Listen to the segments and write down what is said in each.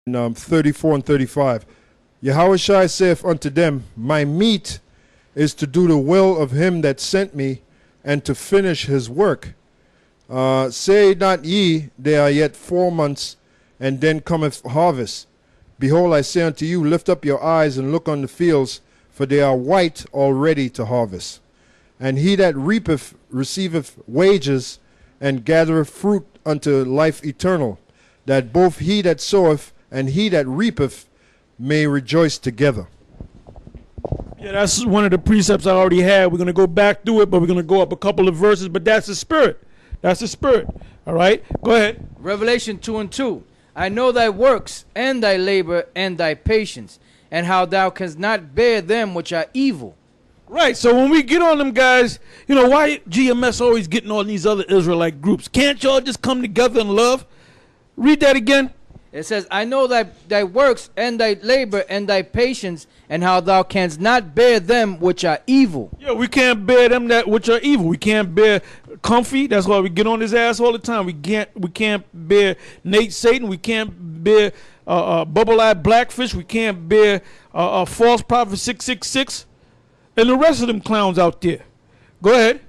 34 and 35. Yahushua saith unto them, my meat is to do the will of him that sent me, and to finish his work. Say not ye, there are yet 4 months, and then cometh harvest. Behold, I say unto you, lift up your eyes and look on the fields, for they are white already to harvest. And he that reapeth receiveth wages, and gathereth fruit unto life eternal, that both he that soweth and he that reapeth may rejoice together. Yeah, that's one of the precepts I already had. We're going to go back through it, but we're going to go up a couple of verses, but that's the spirit. That's the spirit. All right? Go ahead. Revelation 2:2. I know thy works, and thy labor, and thy patience, and how thou canst not bear them which are evil. Right, so when we get on them guys, you know, why GMS always getting on these other Israelite groups? Can't y'all just come together in love? Read that again. It says, I know thy works, and thy labor, and thy patience, and how thou canst not bear them which are evil. Yeah, we can't bear them that which are evil. We can't bear comfy. That's why we get on his ass all the time. We can't bear Nate Satan. We can't bear bubble-eyed blackfish. We can't bear false prophet 666. And the rest of them clowns out there. Go ahead.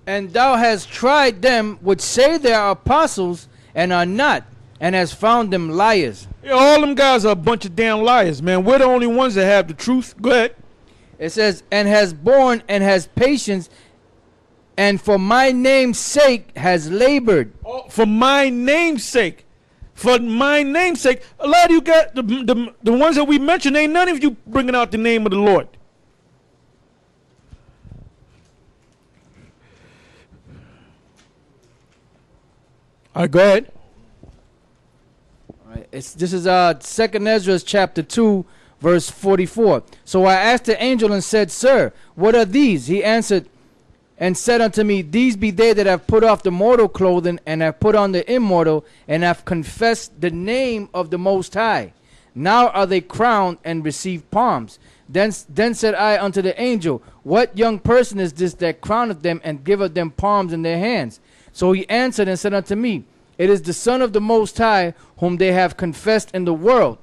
And thou hast tried them which say they are apostles, and are not, and has found them liars. Yeah, all them guys are a bunch of damn liars, man. We're the only ones that have the truth. Go ahead. It says, and has borne and has patience, and for my name's sake has labored. Oh, for my name's sake. For my name's sake. A lot of you got, the ones that we mentioned, ain't none of you bringing out the name of the Lord. All right, go ahead. This is 2nd Ezra chapter 2 verse 44. So I asked the angel and said, Sir, what are these? He answered and said unto me, These be they that have put off the mortal clothing, and have put on the immortal, and have confessed the name of the Most High. Now are they crowned and receive palms. Then said I unto the angel, What young person is this that crowneth them, and giveth them palms in their hands? So he answered and said unto me, It is the Son of the Most High, whom they have confessed in the world.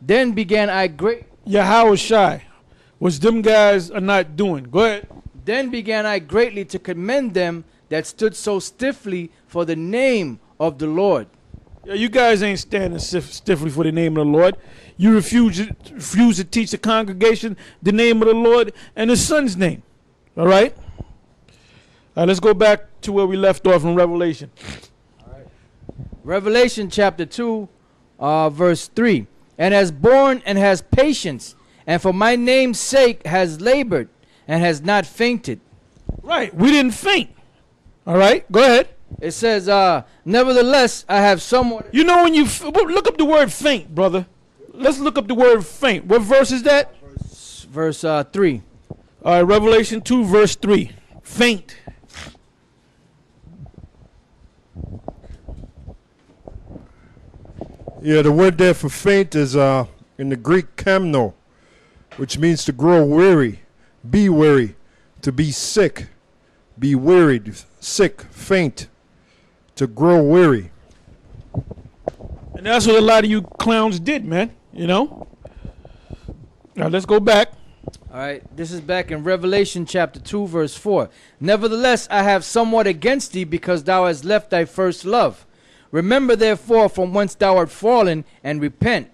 Then began I great. Yahushua, which them guys are not doing. Go ahead. Then began I greatly to commend them that stood so stiffly for the name of the Lord. Yeah, you guys ain't standing stiffly for the name of the Lord. You refuse to teach the congregation the name of the Lord and his son's name. All right? All right, let's go back to where we left off in Revelation. Revelation chapter 2, verse 3. And has borne and has patience, and for my name's sake has labored, and has not fainted. Right, we didn't faint. All right, go ahead. It says, nevertheless, I have somewhat. You know when you look up the word faint, brother. Let's look up the word faint. What verse is that? Verse 3. All right, Revelation 2, verse 3. Faint. Yeah, the word there for faint is in the Greek kamno, which means to grow weary, be weary, to be sick, be wearied, sick, faint, to grow weary. And that's what a lot of you clowns did, man, you know? Now let's go back. All right, this is back in Revelation chapter 2, verse 4. Nevertheless, I have somewhat against thee, because thou hast left thy first love. Remember therefore from whence thou art fallen, and repent,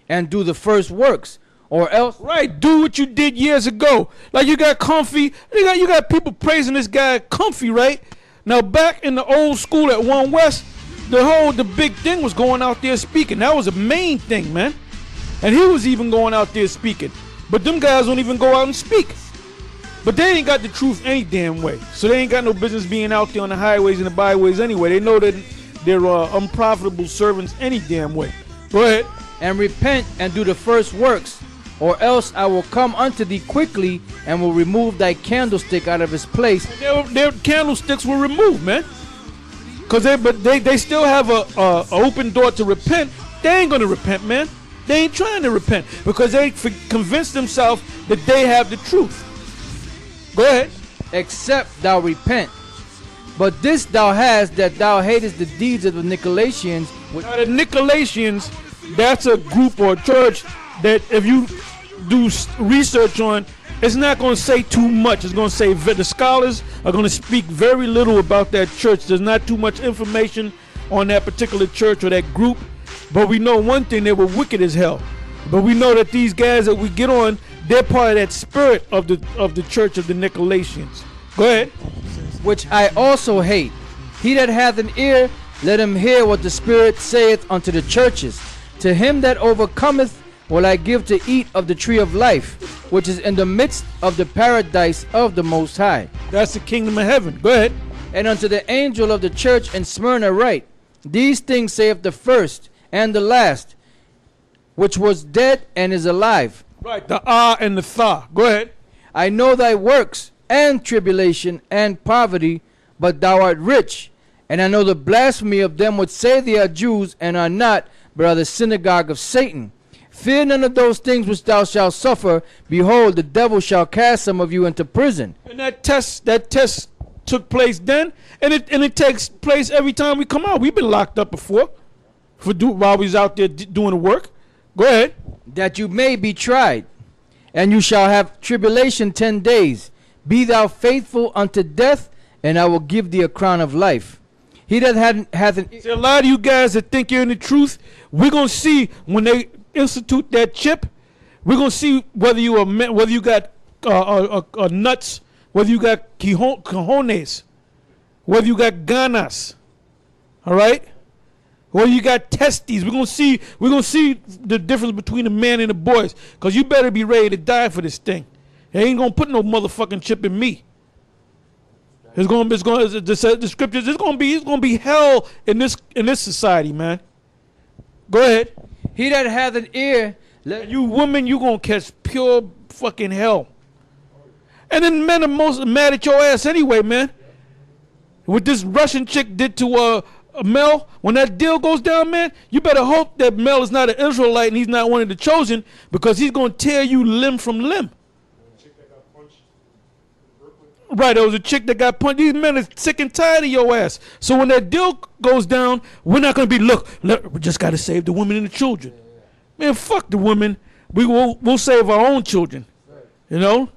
and do the first works, or else. Right, do what you did years ago. Like you got Comfy, you got people praising this guy Comfy, right? Now back in the old school at One West, the big thing was going out there speaking. That was the main thing, man. And he was even going out there speaking. But them guys don't even go out and speak. But they ain't got the truth any damn way. So they ain't got no business being out there on the highways and the byways anyway. They know that they're unprofitable servants any damn way. Go ahead. And repent and do the first works, or else I will come unto thee quickly, and will remove thy candlestick out of his place. Their candlesticks were removed, man. Cause they still have a open door to repent. They ain't gonna repent, man. They ain't trying to repent because they convinced themselves that they have the truth. Go ahead. Except thou repent. But this thou hast, that thou hatest the deeds of the Nicolaitans. Now the Nicolaitans that's a group or a church that if you do research on, it's not going to say too much. It's going to say the scholars are going to speak very little about that church. There's not too much information on that particular church or that group. But we know one thing, they were wicked as hell. But we know that these guys that we get on, they're part of that spirit of the church of the Nicolaitans. Go ahead. Which I also hate. He that hath an ear, let him hear what the Spirit saith unto the churches. To him that overcometh will I give to eat of the tree of life, which is in the midst of the paradise of the Most High. That's the kingdom of heaven. Go ahead. And unto the angel of the church in Smyrna write, these things saith the first and the last, which was dead and is alive. Right, the ah and the tha. Go ahead. I know thy works, and tribulation, and poverty, but thou art rich. And I know the blasphemy of them which say they are Jews, and are not, but are the synagogue of Satan. Fear none of those things which thou shalt suffer. Behold, the devil shall cast some of you into prison. And that test took place then, and it takes place every time we come out. We've been locked up before while we was out there doing the work. Go ahead. That you may be tried, and you shall have tribulation 10 days. Be thou faithful unto death, and I will give thee a crown of life. He that hath an... See, a lot of you guys that think you're in the truth, we're going to see when they institute that chip, we're going to see whether you got nuts, whether you got cojones, whether you got ganas, all right? Whether you got testes. We're going to see the difference between the man and the boys, because you better be ready to die for this thing. They ain't going to put no motherfucking chip in me. The scriptures, it's going to be hell in this society, man. Go ahead. He that hath an ear, you women, you going to catch pure fucking hell. And then men are most mad at your ass anyway, man. What this Russian chick did to Mel, when that deal goes down, man, you better hope that Mel is not an Israelite and he's not one of the chosen, because he's going to tear you limb from limb. Right, there was a chick that got punched. These men are sick and tired of your ass. So when that deal goes down, we're not going to be, look, we just got to save the women and the children. Man, fuck the women. We'll save our own children. You know?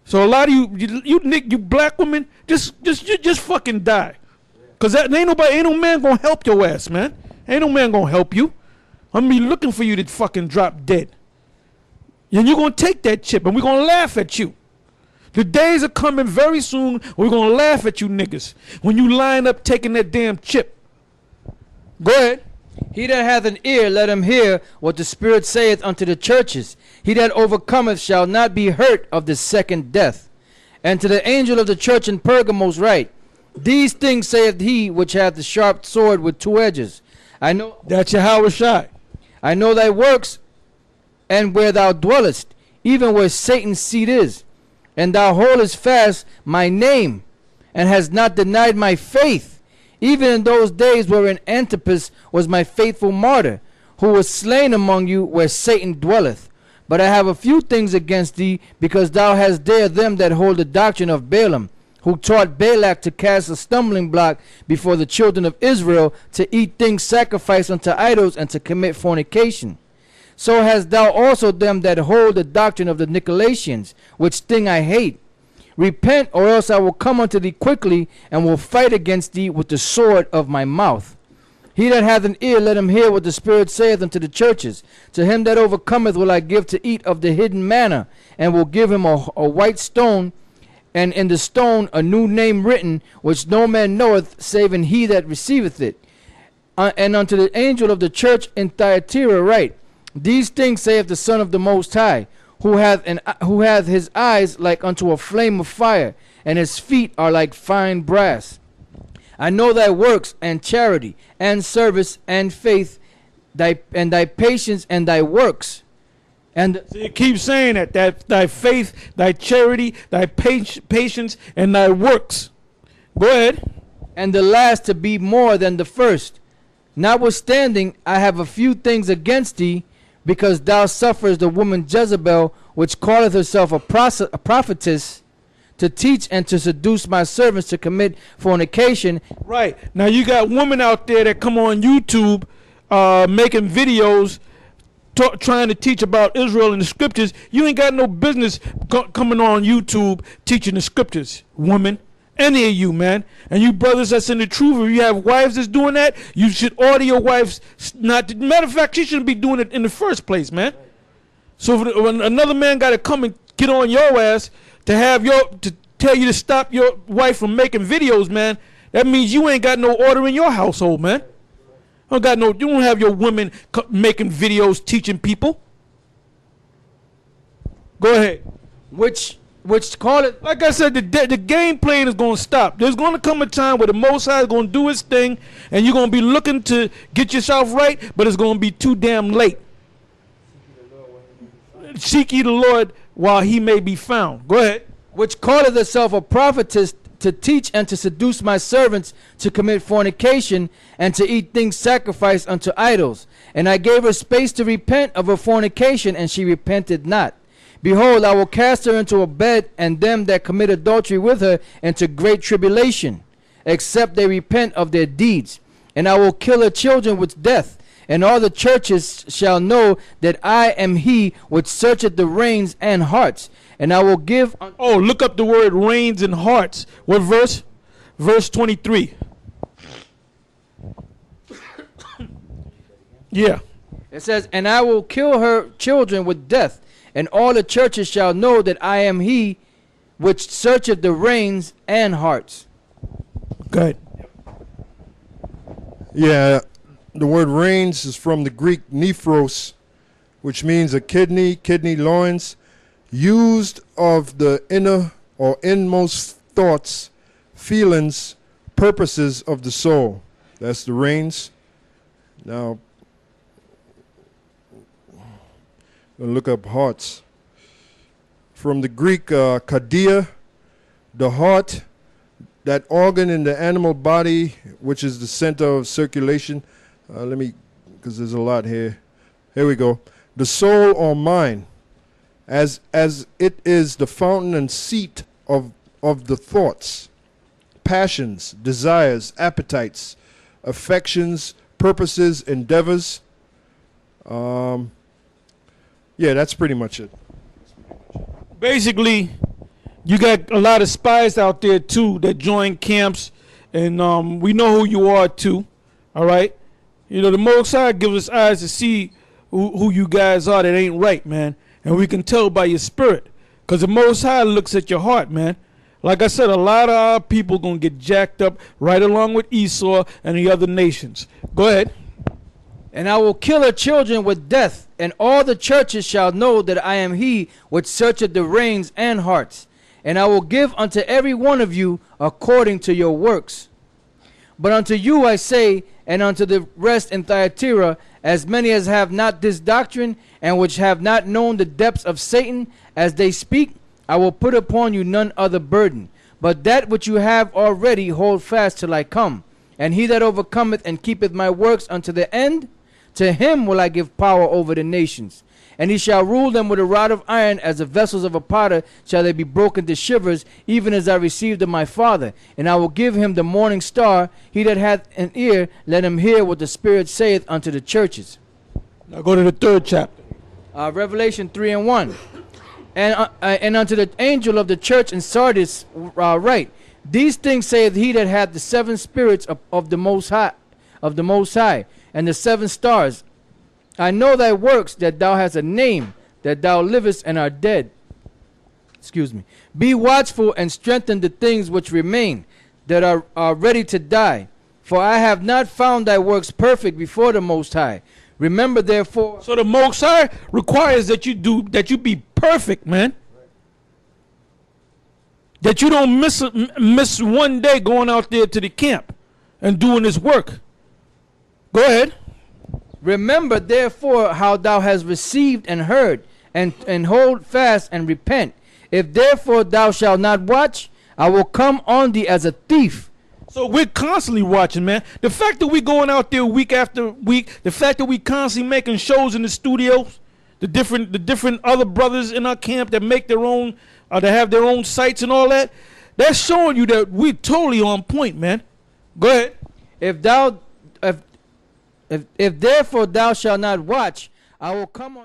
So a lot of you black women, just fucking die. Because ain't no man going to help your ass, man. Ain't no man going to help you. I'm going to be looking for you to fucking drop dead. And you're going to take that chip and we're going to laugh at you. The days are coming very soon. We're going to laugh at you niggas when you line up taking that damn chip. Go ahead. He that hath an ear, let him hear what the Spirit saith unto the churches. He that overcometh shall not be hurt of the second death. And to the angel of the church in Pergamos write, these things saith he which hath the sharp sword with two edges. I know that's Yahweh Shai. I know thy works, and where thou dwellest, even where Satan's seat is. And thou holdest fast my name, and hast not denied my faith, even in those days wherein Antipas was my faithful martyr, who was slain among you where Satan dwelleth. But I have a few things against thee, because thou hast dared them that hold the doctrine of Balaam, who taught Balak to cast a stumbling block before the children of Israel, to eat things sacrificed unto idols, and to commit fornication. So hast thou also them that hold the doctrine of the Nicolaitans, which thing I hate. Repent, or else I will come unto thee quickly, and will fight against thee with the sword of my mouth. He that hath an ear, let him hear what the Spirit saith unto the churches. To him that overcometh will I give to eat of the hidden manna, and will give him a white stone, and in the stone a new name written, which no man knoweth, saving he that receiveth it. And unto the angel of the church in Thyatira write, these things saith the Son of the Most High, who hath his eyes like unto a flame of fire, and his feet are like fine brass. I know thy works, and charity, and service, and faith, thy patience, and thy works. And so you keep saying that thy faith, thy charity, thy patience, and thy works. Go ahead. And the last to be more than the first. Notwithstanding, I have a few things against thee, because thou sufferest the woman Jezebel, which calleth herself a prophetess, to teach and to seduce my servants to commit fornication. Right. Now you got women out there that come on YouTube making videos trying to teach about Israel and the scriptures, you ain't got no business coming on YouTube teaching the scriptures, woman. Any of you, man. And you brothers that's in the truth, if you have wives that's doing that, you should order your wives not to. Matter of fact, she shouldn't be doing it in the first place, man. So if when another man got to come and get on your ass to tell you to stop your wife from making videos, man, that means you ain't got no order in your household, man. You don't have your women making videos teaching people. Go ahead. Which call it, like I said, the game playing is going to stop. There's going to come a time where the Most High is going to do his thing, and you're going to be looking to get yourself right, but it's going to be too damn late. Seek ye the Lord while he may be found. Go ahead. which calleth herself a prophetess, to teach and to seduce my servants to commit fornication and to eat things sacrificed unto idols. And I gave her space to repent of her fornication, and she repented not. Behold, I will cast her into a bed, and them that commit adultery with her into great tribulation, except they repent of their deeds. And I will kill her children with death, and all the churches shall know that I am he which searcheth the reins and hearts. And I will give... Oh, look up the word reins and hearts. What verse? Verse 23. Yeah. It says, and I will kill her children with death, and all the churches shall know that I am he which searcheth the reins and hearts. Good. Yeah, the word reins is from the Greek nephros, which means a kidney, loins, used of the inner or inmost thoughts, feelings, purposes of the soul. That's the reins. Now, we'll look up hearts. From the Greek kardia, the heart, that organ in the animal body, which is the center of circulation. Let me, because there's a lot here. Here we go. The soul or mind, as it is the fountain and seat of the thoughts, passions, desires, appetites, affections, purposes, endeavors. Yeah, that's pretty much it. Basically, you got a lot of spies out there too that join camps, and we know who you are too. All right, you know the Most High gives us eyes to see who you guys are that ain't right, man, and we can tell by your spirit, cause the Most High looks at your heart, man. Like I said, a lot of our people gonna get jacked up right along with Esau and the other nations. Go ahead. And I will kill her children with death, and all the churches shall know that I am he which searcheth the reins and hearts. And I will give unto every one of you according to your works. But unto you I say, and unto the rest in Thyatira, as many as have not this doctrine, and which have not known the depths of Satan, as they speak, I will put upon you none other burden. But that which you have already hold fast till I come. And he that overcometh and keepeth my works unto the end, to him will I give power over the nations. And he shall rule them with a rod of iron, as the vessels of a potter shall they be broken to shivers, even as I received of my Father. And I will give him the morning star. He that hath an ear, let him hear what the Spirit saith unto the churches. Now go to the 3rd chapter. Revelation 3:1. And unto the angel of the church in Sardis write, these things saith he that hath the 7 spirits of the Most High, and the 7 stars. I know thy works, that thou hast a name, that thou livest and art dead. Excuse me. Be watchful and strengthen the things which remain, that are ready to die. For I have not found thy works perfect before the Most High. Remember therefore. So the Most High requires that you be perfect, man. That you don't miss one day going out there to the camp and doing this work. Go ahead. Remember therefore how thou hast received and heard, and hold fast and repent. If therefore thou shalt not watch, I will come on thee as a thief. So we're constantly watching, man. The fact that we going out there week after week, the fact that we constantly making shows in the studios, the different other brothers in our camp that make their own, that have their own sites and all that, that's showing you that we're totally on point, man. Go ahead. If thou If therefore thou shalt not watch, I will come on